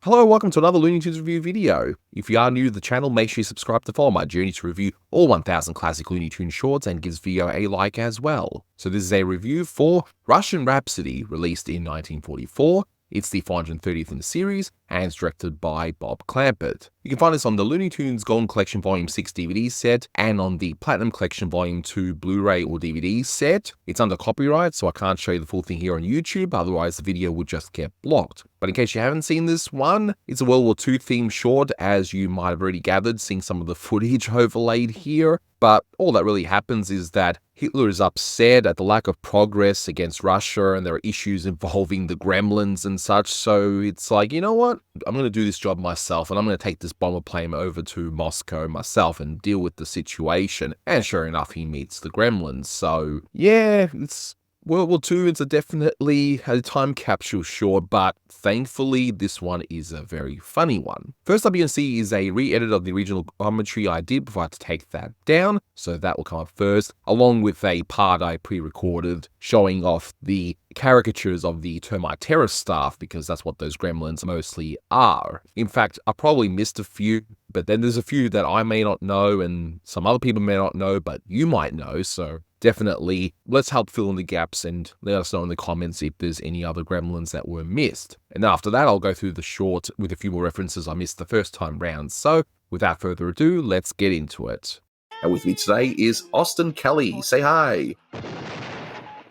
Hello, welcome to another Looney Tunes review video. If you are new to the channel, make sure you subscribe to follow my journey to review all 1000 classic Looney Tunes shorts and gives video a like as well. So this is a review for Russian Rhapsody, released in 1944. It's the 430th in the series, and it's directed by Bob Clampett. You can find this on the Looney Tunes Golden Collection Volume 6 DVD set, and on the Platinum Collection Volume 2 Blu-ray or DVD set. It's under copyright, so I can't show you the full thing here on YouTube, otherwise the video would just get blocked. But in case you haven't seen this one, it's a World War II themed short, as you might have already gathered, seeing some of the footage overlaid here. But all that really happens is that Hitler is upset at the lack of progress against Russia, and there are issues involving the gremlins and such, so it's like, you know what? I'm going to do this job myself, and I'm going to take this bomber plane over to Moscow myself and deal with the situation. And sure enough, he meets the gremlins, so yeah, it's World War II. It's definitely a time capsule short, but thankfully this one is a very funny one. First up you can see is a re-edit of the original commentary I did before I had to take that down, so that will come up first, along with a part I pre-recorded showing off the caricatures of the Termite Terror staff, because that's what those gremlins mostly are. In fact, I probably missed a few, but then there's a few that I may not know and some other people may not know, but you might know, so definitely let's help fill in the gaps and let us know in the comments if there's any other gremlins that were missed. And after that, I'll go through the short with a few more references I missed the first time round. So without further ado, let's get into it. And with me today is Austin Kelly. Say hi.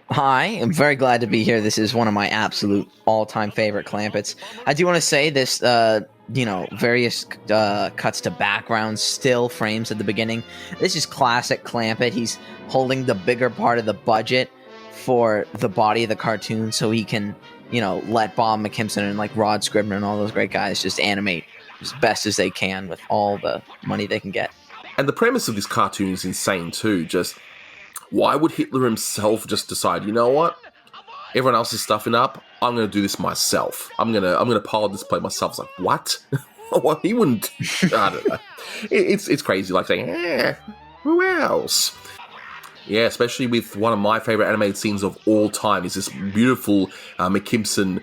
Hi, I'm very glad to be here. This is one of my absolute all-time favorite Clampetts. I do want to say this, various cuts to background, still frames at the beginning. This is classic Clampett. He's holding the bigger part of the budget for the body of the cartoon so he can, let Bob McKimson and like Rod Scribner and all those great guys just animate as best as they can with all the money they can get. And the premise of this cartoon is insane too. Just why would Hitler himself just decide, you know what? Everyone else is stuffing up. I'm going to do this myself. I'm going to pilot this plane myself. It's like, what? Well, he wouldn't. I don't know. It's crazy. Like saying, who else? Yeah, especially with one of my favorite animated scenes of all time is this beautiful McKimson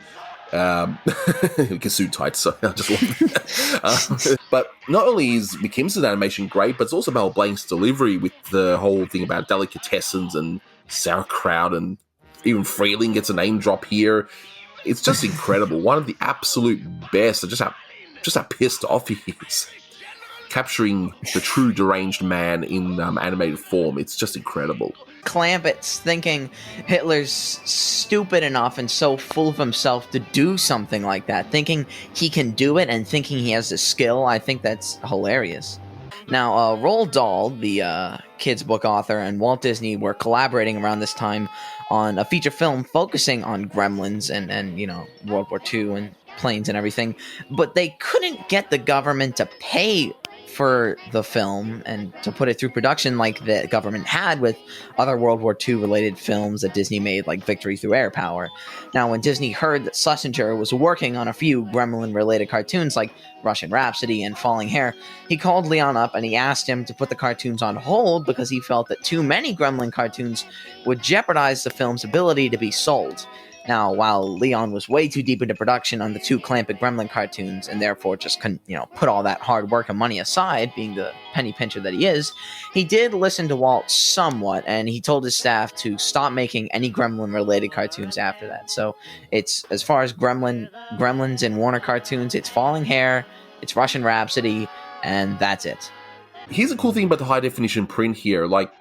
suit tight, so I just love it. But not only is McKimson's animation great, but it's also Mel Blanc's delivery with the whole thing about delicatessens and sauerkraut, and even Freeling gets a name drop here. It's just incredible. One of the absolute best. Just how pissed off he is. Capturing the true deranged man in animated form. It's just incredible. Clampett's thinking Hitler's stupid enough and so full of himself to do something like that, thinking he can do it and thinking he has the skill. I think that's hilarious. Now, Roald Dahl, the kids' book author, and Walt Disney were collaborating around this time on a feature film focusing on gremlins and World War II and planes and everything, but they couldn't get the government to pay for the film and to put it through production like the government had with other World War II related films that Disney made, like Victory Through Air Power. Now, when Disney heard that Schlesinger was working on a few gremlin related cartoons like Russian Rhapsody and Falling Hair, he called Leon up and he asked him to put the cartoons on hold because he felt that too many gremlin cartoons would jeopardize the film's ability to be sold. Now, while Leon was way too deep into production on the two Clampett Gremlin cartoons and therefore just couldn't, put all that hard work and money aside, being the penny pincher that he is, he did listen to Walt somewhat, and he told his staff to stop making any Gremlin-related cartoons after that. So it's, as far as Gremlins and Warner cartoons, it's Falling Hair, it's Russian Rhapsody, and that's it. Here's a cool thing about the high-definition print here, like,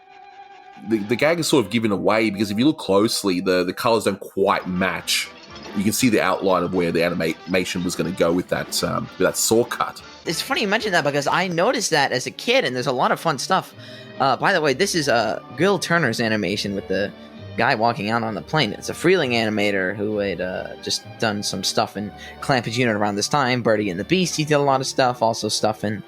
the gag is sort of given away because if you look closely, the colors don't quite match. You can see the outline of where the animation was going to go with that saw cut. It's funny you mentioned that because I noticed that as a kid, and there's a lot of fun stuff. By the way, this is Gil Turner's animation with the guy walking out on the plane. It's a Freeling animator who had just done some stuff in Clampett's unit around this time. Birdie and the Beast, he did a lot of stuff. Also stuff in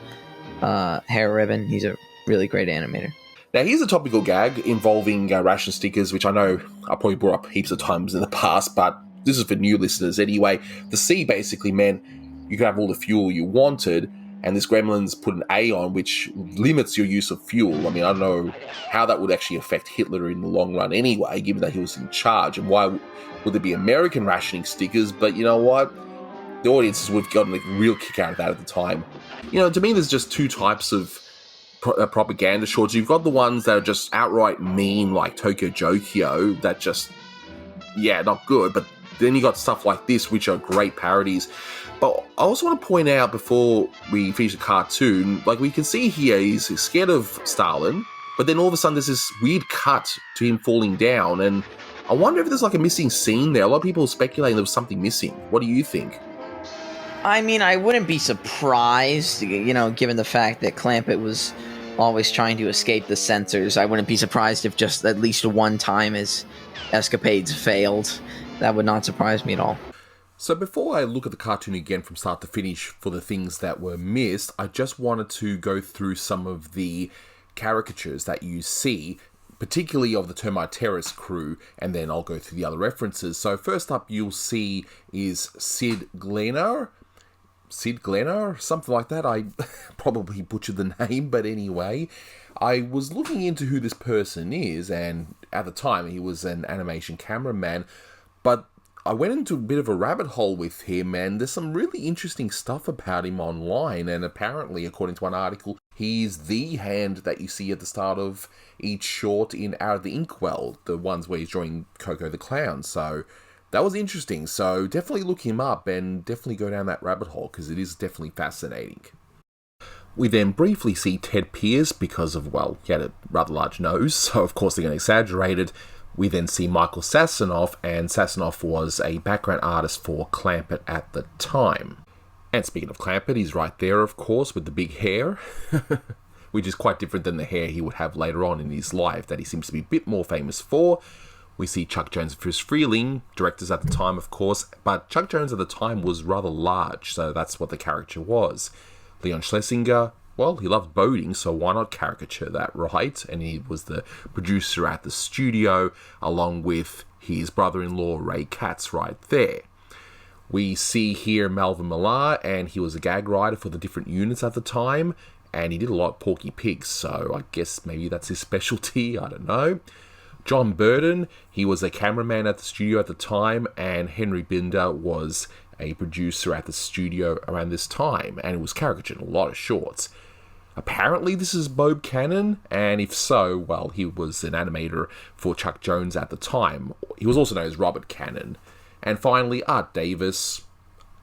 Hair Ribbon. He's a really great animator. Now, here's a topical gag involving ration stickers, which I know I probably brought up heaps of times in the past, but this is for new listeners anyway. The C basically meant you could have all the fuel you wanted, and this Gremlins put an A on, which limits your use of fuel. I mean, I don't know how that would actually affect Hitler in the long run anyway, given that he was in charge, and why would there be American rationing stickers? But you know what? the audiences would have gotten a real kick out of that at the time. You know, to me, there's just two types of propaganda shorts. You've got the ones that are just outright mean, like Tokyo Jokyo, that just, yeah, not good. But then you got stuff like this, which are great parodies. But I also want to point out before we finish the cartoon, like we can see here, he's scared of Stalin, but then all of a sudden there's this weird cut to him falling down, and I wonder if there's like a missing scene there. A lot of people are speculating there was something missing. What do you think? I mean, I wouldn't be surprised, you know, given the fact that Clampett was always trying to escape the censors. I wouldn't be surprised if just at least one time his escapades failed. That would not surprise me at all. So before I look at the cartoon again from start to finish for the things that were missed, I just wanted to go through some of the caricatures that you see, particularly of the Termite Terrorist crew, and then I'll go through the other references. So first up you'll see is Sid Glennar, something like that. I probably butchered the name, but anyway, I was looking into who this person is, and at the time he was an animation cameraman, but I went into a bit of a rabbit hole with him, and there's some really interesting stuff about him online, and apparently, according to one article, he's the hand that you see at the start of each short in Out of the Inkwell, the ones where he's drawing Coco the Clown, so that was interesting. So definitely look him up and definitely go down that rabbit hole, because it is definitely fascinating. We then briefly see Ted Pierce because of, well, he had a rather large nose, so of course they're going to exaggerate it. We then see Michael Sassonoff, and Sassonoff was a background artist for Clampett at the time. And speaking of Clampett, he's right there, of course, with the big hair, which is quite different than the hair he would have later on in his life that he seems to be a bit more famous for. We see Chuck Jones and Friz Freleng, directors at the time, of course, but Chuck Jones at the time was rather large, so that's what the caricature was. Leon Schlesinger, well, he loved boating, so why not caricature that, right? And he was the producer at the studio, along with his brother-in-law, Ray Katz, right there. We see here Melvin Millar, and he was a gag writer for the different units at the time, and he did a lot of Porky Pigs, so I guess maybe that's his specialty, I don't know. John Burden, he was a cameraman at the studio at the time, and Henry Binder was a producer at the studio around this time, and it was caricatured in a lot of shorts. Apparently this is Bob Cannon, and if so, well, he was an animator for Chuck Jones at the time. He was also known as Robert Cannon. And finally, Art Davis,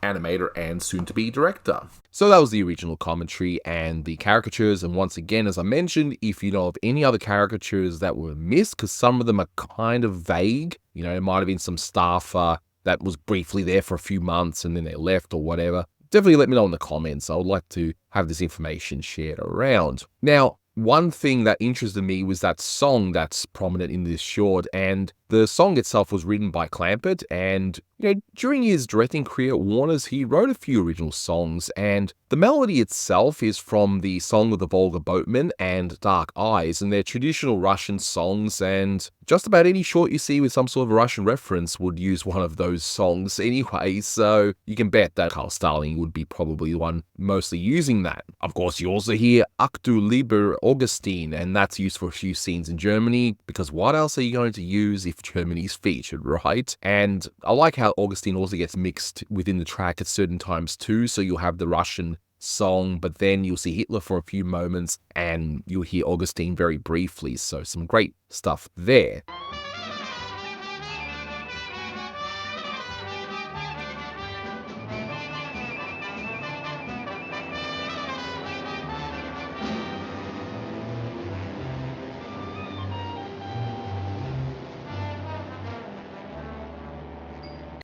animator and soon-to-be director. So that was the original commentary and the caricatures, and once again, as I mentioned, if you know of any other caricatures that were missed, because some of them are kind of vague, you know, it might have been some staff that was briefly there for a few months and then they left or whatever, definitely let me know in the comments. I would like to have this information shared around. Now, one thing that interested me was that song that's prominent in this short, and the song itself was written by Clampett, and you know, during his directing career at Warner's, he wrote a few original songs, and the melody itself is from the Song of the Volga Boatman and Dark Eyes, and they're traditional Russian songs, and just about any short you see with some sort of Russian reference would use one of those songs anyway, so you can bet that Carl Starling would be probably the one mostly using that. Of course, you also hear Ach du lieber Augustine, and that's used for a few scenes in Germany, because what else are you going to use if Germany's featured, right? And I like how Augustine also gets mixed within the track at certain times too, so you'll have the Russian song, but then you'll see Hitler for a few moments, and you'll hear Augustine very briefly, so some great stuff there.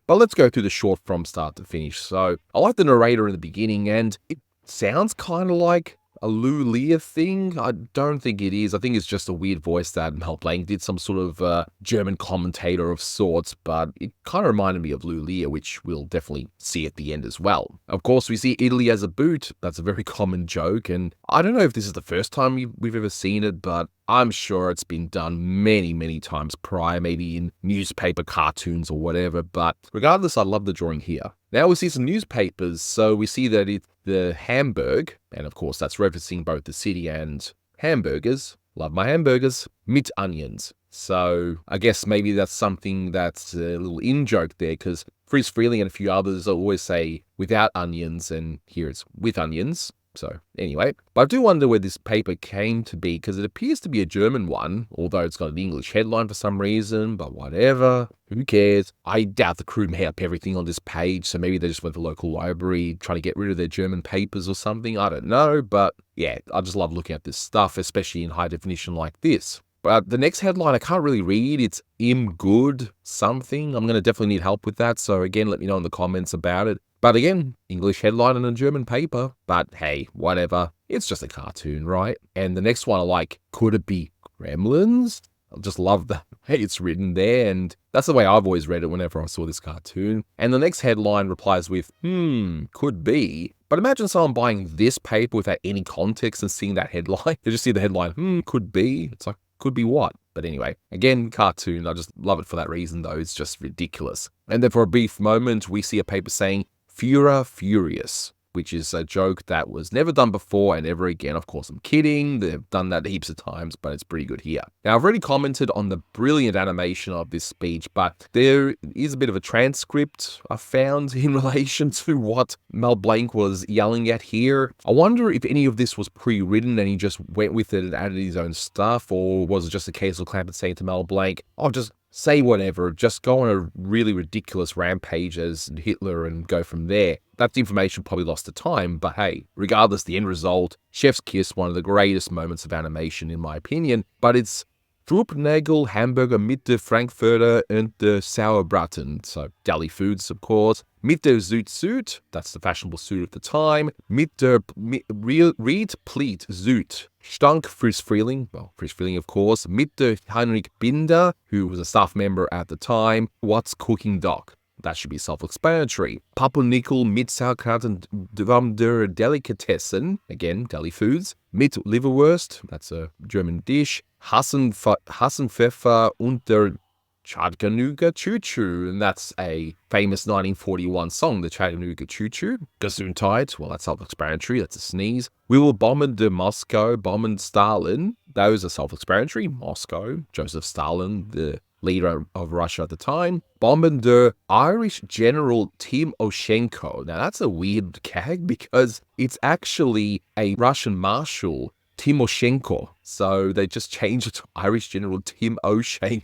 But let's go through the short from start to finish. So I like the narrator in the beginning, and it sounds kind of like a Lou Lear thing. I don't think it is. I think it's just a weird voice that Mel Blanc did, some sort of German commentator of sorts, but it kind of reminded me of Lou Lear, which we'll definitely see at the end as well. Of course, we see Italy as a boot. That's a very common joke, and I don't know if this is the first time we've ever seen it, but I'm sure it's been done many, many times prior, maybe in newspaper cartoons or whatever, but regardless, I love the drawing here. Now we see some newspapers, so we see that it's the Hamburg, and of course that's referencing both the city and hamburgers. Love my hamburgers. Mit onions. So I guess maybe that's something that's a little in-joke there, because Freeze Freeling and a few others always say without onions, and here it's with onions. So anyway, but I do wonder where this paper came to be, because it appears to be a German one, although it's got an English headline for some reason, but whatever, who cares? I doubt the crew made up everything on this page, so maybe they just went to the local library trying to get rid of their German papers or something, I don't know, but yeah, I just love looking at this stuff, especially in high definition like this. But the next headline I can't really read. It's im good something. I'm going to definitely need help with that. So again, let me know in the comments about it. But again, English headline in a German paper. But hey, whatever. It's just a cartoon, right? And the next one I like, could it be gremlins? I just love that. Hey, it's written there, and that's the way I've always read it whenever I saw this cartoon. And the next headline replies with, could be. But imagine someone buying this paper without any context and seeing that headline. They just see the headline, could be. It's like, could be what? But anyway, again, cartoon. I just love it for that reason, though. It's just ridiculous. And then for a brief moment, we see a paper saying, Führer Furious, which is a joke that was never done before and ever again. Of course, I'm kidding. They've done that heaps of times, but it's pretty good here. Now, I've already commented on the brilliant animation of this speech, but there is a bit of a transcript I found in relation to what Mel Blanc was yelling at here. I wonder if any of this was pre-written and he just went with it and added his own stuff, or was it just a case of Clampett saying to Mel Blanc, oh, just say whatever, just go on a really ridiculous rampage as Hitler and go from there. That information probably lost to time, but hey, regardless, the end result, Chef's Kiss, one of the greatest moments of animation in my opinion, but it's Truppnagel Hamburger mit der Frankfurter und der Sauerbraten, so deli foods of course, mit der Süd, that's the fashionable suit of the time, mit der Ried Pleat Süd, Stank Friz Freeling, well, Friz Freeling of course, mit der Heinrich Binder, who was a staff member at the time, what's cooking doc? That should be self-explanatory. Pumpernickel mit Sauerkraut und der Delikatessen, again, deli foods, mit Leberwurst, that's a German dish, Hassenpfeffer und der Chattanooga Choo Choo, and that's a famous 1941 song, the Chattanooga Choo Choo. Gesundheit, well, that's self-explanatory, that's a sneeze. We will bomben de Moscow, bomben Stalin, those are self-explanatory. Moscow, Joseph Stalin, the leader of Russia at the time. Bomben der Irish General Timoshenko. Now, that's a weird gag because it's actually a Russian marshal, Timoshenko. So they just changed it to Irish General Timoshenko.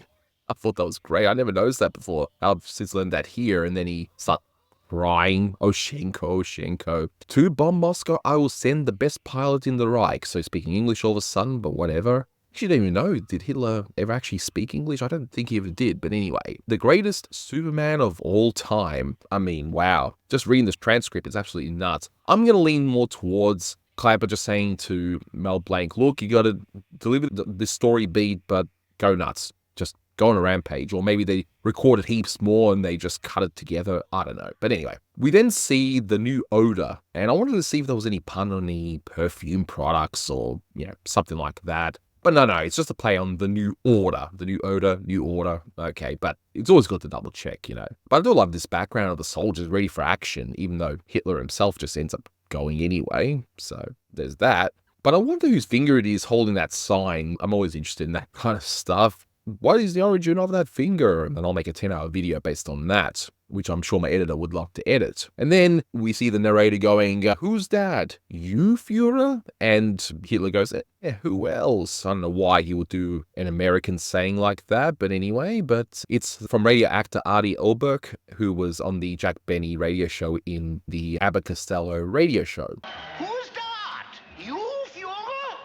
I thought that was great. I never noticed that before. I've since learned that here, and then he started crying, Oshenko. To bomb Moscow, I will send the best pilot in the Reich. So speaking English all of a sudden, but whatever. Actually, I don't even know, did Hitler ever actually speak English? I don't think he ever did. But anyway, the greatest Superman of all time. I mean, wow. Just reading this transcript is absolutely nuts. I'm going to lean more towards Clampett just saying to Mel Blanc, look, you got to deliver this story beat, but go nuts. Just go on a rampage. Or maybe they recorded heaps more and they just cut it together. I don't know. But anyway, we then see the new odor. And I wanted to see if there was any pun on any perfume products or, something like that. But no, it's just a play on the new order. The new odor, new order. Okay, but it's always good to double check, But I do love this background of the soldiers ready for action, even though Hitler himself just ends up going anyway. So there's that. But I wonder whose finger it is holding that sign. I'm always interested in that kind of stuff. What is the origin of that finger? And then I'll make a 10-hour video based on that, which I'm sure my editor would love to edit. And then we see the narrator going, who's that? You, Führer? And Hitler goes, who else? I don't know why he would do an American saying like that, but anyway, but it's from radio actor Artie Oberk, who was on the Jack Benny radio show in the Abbott Costello radio show. Who's that? You, Führer?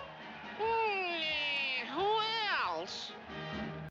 Who else?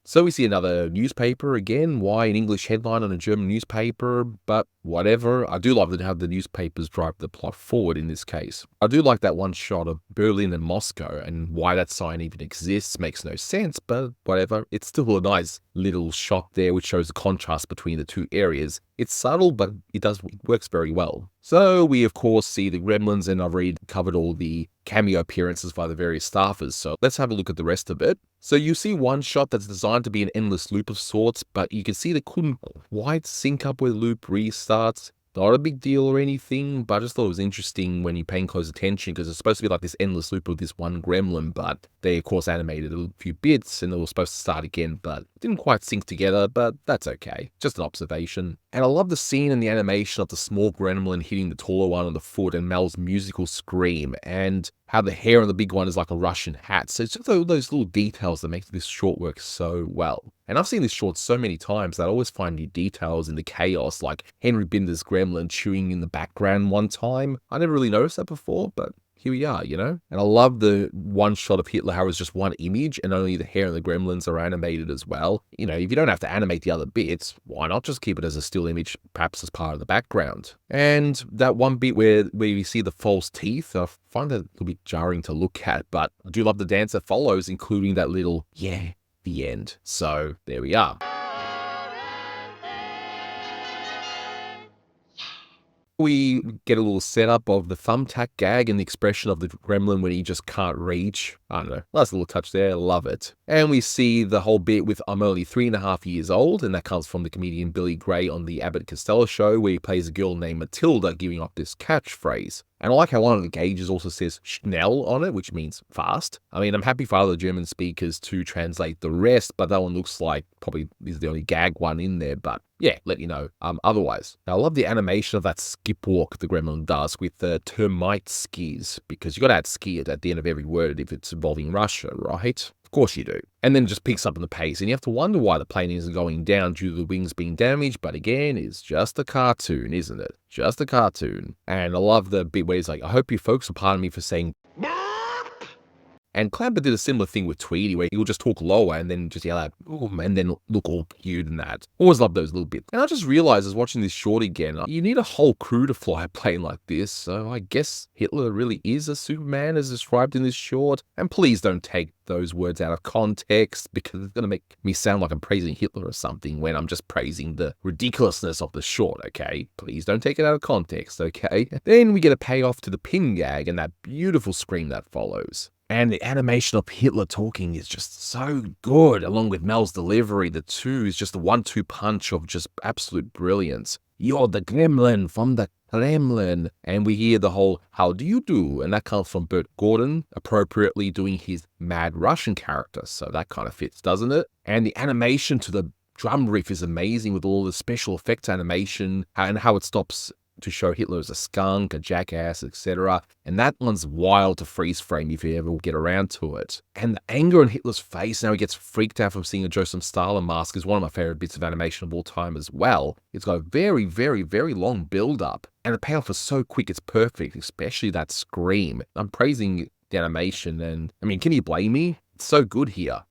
So we see another newspaper again. Why an English headline on a German newspaper? But whatever. I do love how the newspapers drive the plot forward in this case. I do like that one shot of Berlin and Moscow, and why that sign even exists makes no sense, but whatever. It's still a nice little shot there which shows the contrast between the two areas. It's subtle, but it works very well. So we of course see the gremlins, and I've already covered all the cameo appearances by the various staffers, so let's have a look at the rest of it. So you see one shot that's designed to be an endless loop of sorts, but you can see they couldn't quite sync up where the loop restarts. Not a big deal or anything, but I just thought it was interesting when you're paying close attention, because it's supposed to be like this endless loop of this one gremlin, but they of course animated a few bits and it was supposed to start again, but it didn't quite sync together, but that's okay. Just an observation. And I love the scene and the animation of the small gremlin hitting the taller one on the foot and Mel's musical scream, and how the hair on the big one is like a Russian hat. So it's just all those little details that make this short work so well. And I've seen this short so many times that I always find new details in the chaos, like Henry Binder's gremlin chewing in the background one time. I never really noticed that before, but here we are, you know? And I love the one shot of Hitler how it's just one image and only the hair and the gremlins are animated as well. You know, if you don't have to animate the other bits, why not just keep it as a still image, perhaps as part of the background? And that one bit where we see the false teeth, I find that a little bit jarring to look at, but I do love the dance that follows, including that little, yeah, the end. So there we are. We get a little setup of the thumbtack gag and the expression of the gremlin when he just can't reach. I don't know. Nice little touch there. Love it. And we see the whole bit with I'm only 3.5 years old, and that comes from the comedian Billy Gray on the Abbott Costello show, where he plays a girl named Matilda giving off this catchphrase. And I like how one of the gauges also says schnell on it, which means fast. I mean, I'm happy for other German speakers to translate the rest, but that one looks like probably is the only gag one in there. But yeah, let you know otherwise. Now, I love the animation of that skip walk the gremlin does with the termite skis, because you got to add ski at the end of every word if it's involving Russia, right? Of course you do. And then it just picks up in the pace, and you have to wonder why the plane isn't going down due to the wings being damaged, but again, it's just a cartoon, isn't it? Just a cartoon. And I love the bit where he's like, I hope you folks will pardon me for saying and Clampett did a similar thing with Tweety, where he'll just talk lower and then just yell out, boom, and then look all cute and that. Always love those little bits. And I just realized as watching this short again, you need a whole crew to fly a plane like this, so I guess Hitler really is a Superman as described in this short. And please don't take those words out of context, because it's going to make me sound like I'm praising Hitler or something when I'm just praising the ridiculousness of the short, okay? Please don't take it out of context, okay? Then we get a payoff to the pin gag and that beautiful scream that follows. And the animation of Hitler talking is just so good, along with Mel's delivery. The two is just a 1-2 punch of just absolute brilliance. You're the gremlin from the Kremlin. And we hear the whole, how do you do? And that comes from Burt Gordon, appropriately doing his mad Russian character. So that kind of fits, doesn't it? And the animation to the drum riff is amazing, with all the special effects animation and how it stops to show Hitler as a skunk, a jackass, etc. And that one's wild to freeze frame if you ever get around to it. And the anger on Hitler's face, now he gets freaked out from seeing a Joseph Stalin mask, is one of my favorite bits of animation of all time as well. It's got a very, very, very long build-up, and the payoff is so quick, it's perfect, especially that scream. I'm praising the animation, and I mean, can you blame me? It's so good here.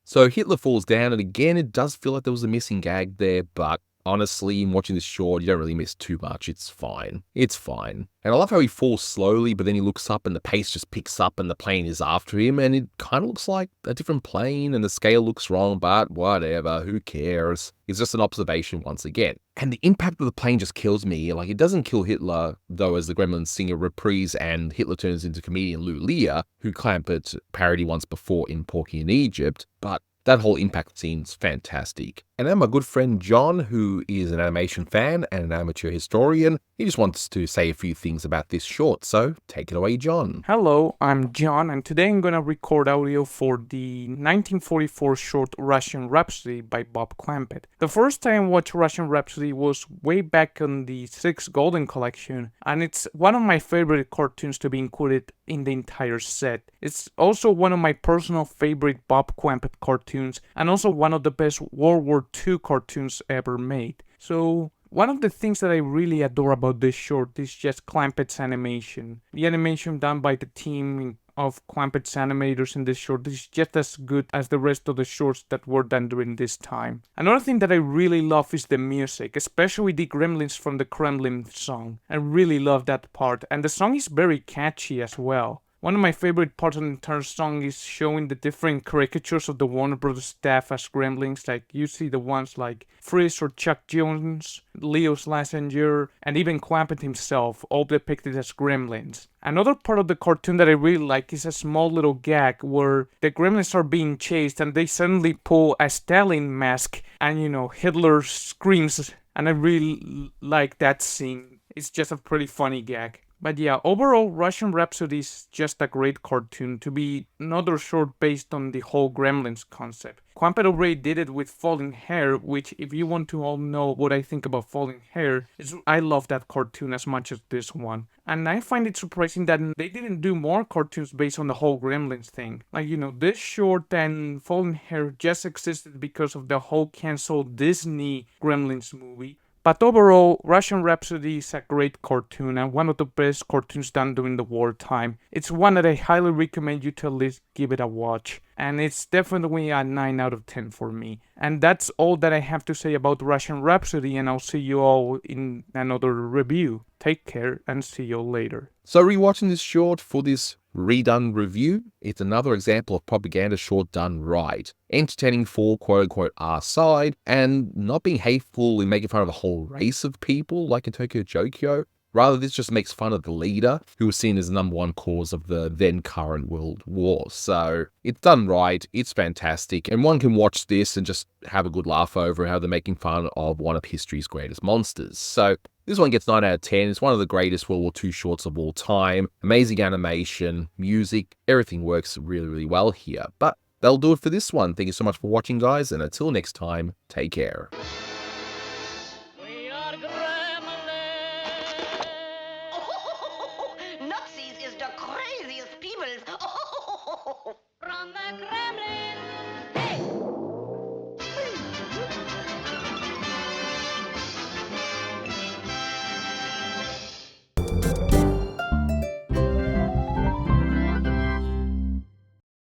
So Hitler falls down, and again, it does feel like there was a missing gag there, but honestly, in watching this short, you don't really miss too much. It's fine. It's fine. And I love how he falls slowly, but then he looks up and the pace just picks up and the plane is after him, and it kind of looks like a different plane and the scale looks wrong, but whatever, who cares? It's just an observation once again. And the impact of the plane just kills me. Like, it doesn't kill Hitler, though, as the Gremlins sing a reprise and Hitler turns into comedian Lou Lear, who Clampett parodied once before in Porky in Egypt, but that whole impact scene's fantastic. And then my good friend John, who is an animation fan and an amateur historian, he just wants to say a few things about this short, so take it away, John. Hello, I'm John, and today I'm gonna record audio for the 1944 short Russian Rhapsody by Bob Clampett. The first time I watched Russian Rhapsody was way back on the 6 Golden Collection, and it's one of my favorite cartoons to be included in the entire set. It's also one of my personal favorite Bob Clampett cartoons, and also one of the best World War II cartoons ever made. So one of the things that I really adore about this short is just Clampett's animation. The animation done by the team of Clampett's animators in this short is just as good as the rest of the shorts that were done during this time. Another thing that I really love is the music, especially the Gremlins from the Kremlin song. I really love that part, and the song is very catchy as well. One of my favorite parts of the entire song is showing the different caricatures of the Warner Brothers staff as gremlins. Like, you see the ones like Friz or Chuck Jones, Leo Schlesinger, and even Clampett himself, all depicted as gremlins. Another part of the cartoon that I really like is a small little gag where the gremlins are being chased and they suddenly pull a Stalin mask and, Hitler screams. And I really like that scene. It's just a pretty funny gag. But yeah, overall, Russian Rhapsody is just a great cartoon to be another short based on the whole Gremlins concept. Clampett already did it with Falling Hair, which, if you want to all know what I think about Falling Hair, I love that cartoon as much as this one. And I find it surprising that they didn't do more cartoons based on the whole Gremlins thing. Like, this short and Falling Hair just existed because of the whole canceled Disney Gremlins movie. But overall, Russian Rhapsody is a great cartoon and one of the best cartoons done during the wartime. It's one that I highly recommend you to at least give it a watch. And it's definitely a 9 out of 10 for me. And that's all that I have to say about Russian Rhapsody, and I'll see you all in another review. Take care and see you later. So rewatching this short for this redone review, it's another example of propaganda short done right. Entertaining for quote-unquote our side, and not being hateful in making fun of a whole race of people like in Tokyo Jokyo. Rather, this just makes fun of the leader, who was seen as the number one cause of the then current world war. So it's done right, it's fantastic, and one can watch this and just have a good laugh over how they're making fun of one of history's greatest monsters. So this one gets 9 out of 10. It's one of the greatest World War II shorts of all time. Amazing animation, music, everything works really, really well here. But that'll do it for this one. Thank you so much for watching, guys, and until next time, take care.